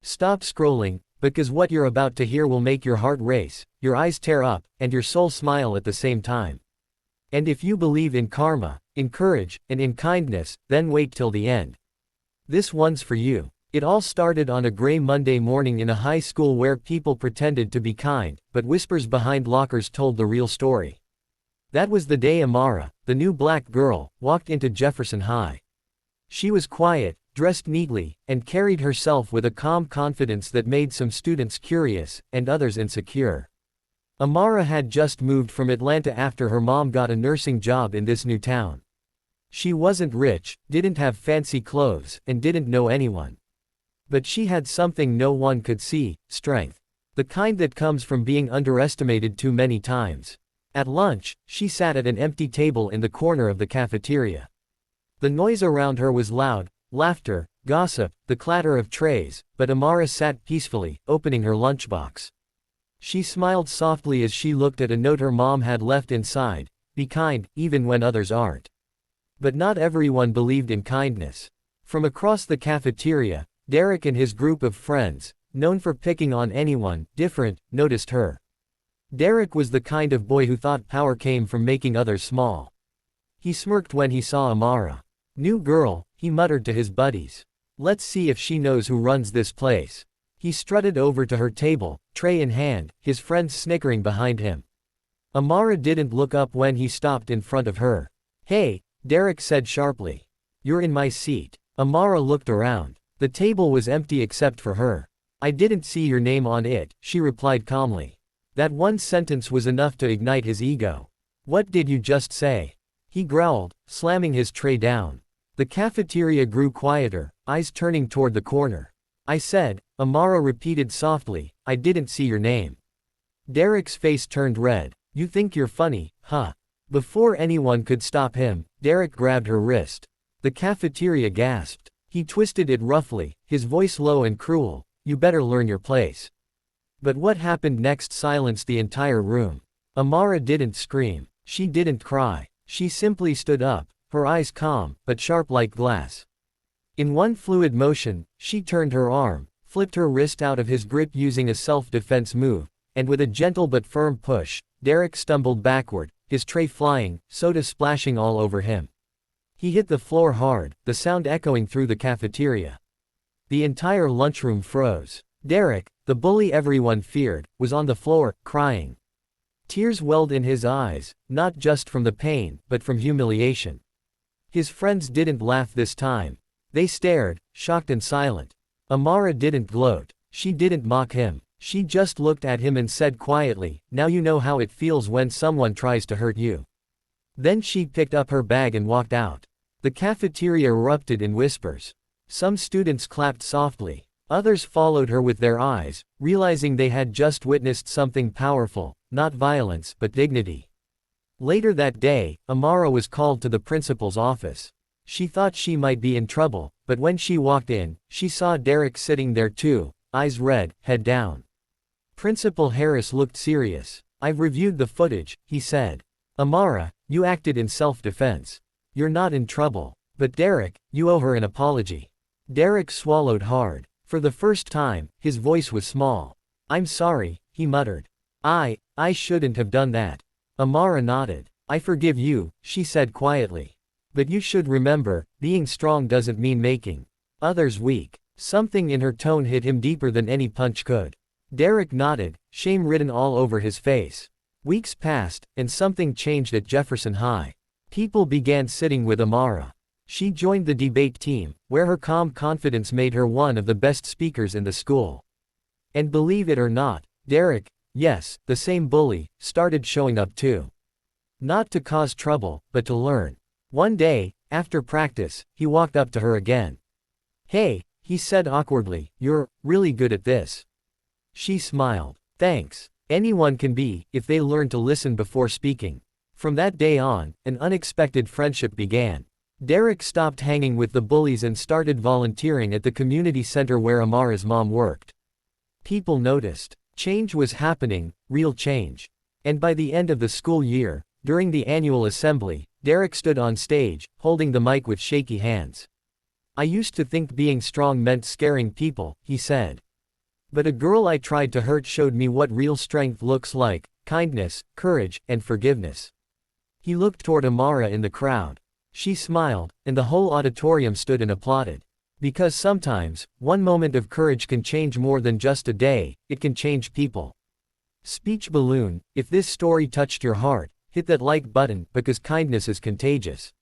Stop scrolling, because what you're about to hear will make your heart race, your eyes tear up, and your soul smile at the same time. And if you believe in karma, in courage, and in kindness, then wait till the end. This one's for you. It all started on a gray Monday morning in a high school where people pretended to be kind, but whispers behind lockers told the real story. That was the day Amara, the new black girl, walked into Jefferson High. She was quiet, dressed neatly, and carried herself with a calm confidence that made some students curious, and others insecure. Amara had just moved from Atlanta after her mom got a nursing job in this new town. She wasn't rich, didn't have fancy clothes, and didn't know anyone. But she had something no one could see: strength. The kind that comes from being underestimated too many times. At lunch, she sat at an empty table in the corner of the cafeteria. The noise around her was loud: laughter, gossip, the clatter of trays, but Amara sat peacefully, opening her lunchbox. She smiled softly as she looked at a note her mom had left inside: be kind, even when others aren't. But not everyone believed in kindness. From across the cafeteria, Derek and his group of friends, known for picking on anyone different, noticed her. Derek was the kind of boy who thought power came from making others small. He smirked when he saw Amara. New girl, he muttered to his buddies. Let's see if she knows who runs this place. He strutted over to her table, tray in hand, his friends snickering behind him. Amara didn't look up when he stopped in front of her. Hey, Derek said sharply. You're in my seat. Amara looked around. The table was empty except for her. I didn't see your name on it, she replied calmly. That one sentence was enough to ignite his ego. What did you just say? He growled, slamming his tray down. The cafeteria grew quieter, eyes turning toward the corner. I said, Amara repeated softly, I didn't see your name. Derek's face turned red. You think you're funny, huh? Before anyone could stop him, Derek grabbed her wrist. The cafeteria gasped. He twisted it roughly, his voice low and cruel. You better learn your place. But what happened next silenced the entire room. Amara didn't scream. She didn't cry. She simply stood up, her eyes calm, but sharp like glass. In one fluid motion, she turned her arm, flipped her wrist out of his grip using a self-defense move, and with a gentle but firm push, Derek stumbled backward, his tray flying, soda splashing all over him. He hit the floor hard, the sound echoing through the cafeteria. The entire lunchroom froze. Derek, the bully everyone feared, was on the floor, crying. Tears welled in his eyes, not just from the pain, but from humiliation. His friends didn't laugh this time. They stared, shocked and silent. Amara didn't gloat. She didn't mock him. She just looked at him and said quietly, now you know how it feels when someone tries to hurt you. Then she picked up her bag and walked out. The cafeteria erupted in whispers. Some students clapped softly. Others followed her with their eyes, realizing they had just witnessed something powerful, not violence but dignity. Later that day, Amara was called to the principal's office. She thought she might be in trouble, but when she walked in, she saw Derek sitting there too, eyes red, head down. Principal Harris looked serious. I've reviewed the footage, he said. Amara, you acted in self-defense. You're not in trouble. But Derek, you owe her an apology. Derek swallowed hard. For the first time, his voice was small. I'm sorry, he muttered. I shouldn't have done that. Amara nodded. I forgive you, she said quietly. But you should remember, being strong doesn't mean making others weak. Something in her tone hit him deeper than any punch could. Derek nodded, shame written all over his face. Weeks passed, and something changed at Jefferson High. People began sitting with Amara. She joined the debate team, where her calm confidence made her one of the best speakers in the school. And believe it or not, Derek, yes, the same bully, started showing up too. Not to cause trouble, but to learn. One day, after practice, he walked up to her again. Hey, he said awkwardly, you're really good at this. She smiled. Thanks. Anyone can be, if they learn to listen before speaking. From that day on, an unexpected friendship began. Derek stopped hanging with the bullies and started volunteering at the community center where Amara's mom worked. People noticed. Change was happening, real change. And by the end of the school year, during the annual assembly, Derek stood on stage, holding the mic with shaky hands. I used to think being strong meant scaring people, he said. But a girl I tried to hurt showed me what real strength looks like: kindness, courage, and forgiveness. He looked toward Amara in the crowd. She smiled, and the whole auditorium stood and applauded. Because sometimes, one moment of courage can change more than just a day, it can change people. Speech balloon: if this story touched your heart, hit that like button, because kindness is contagious.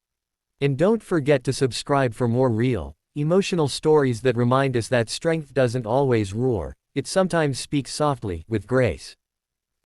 And don't forget to subscribe for more real, emotional stories that remind us that strength doesn't always roar, it sometimes speaks softly, with grace.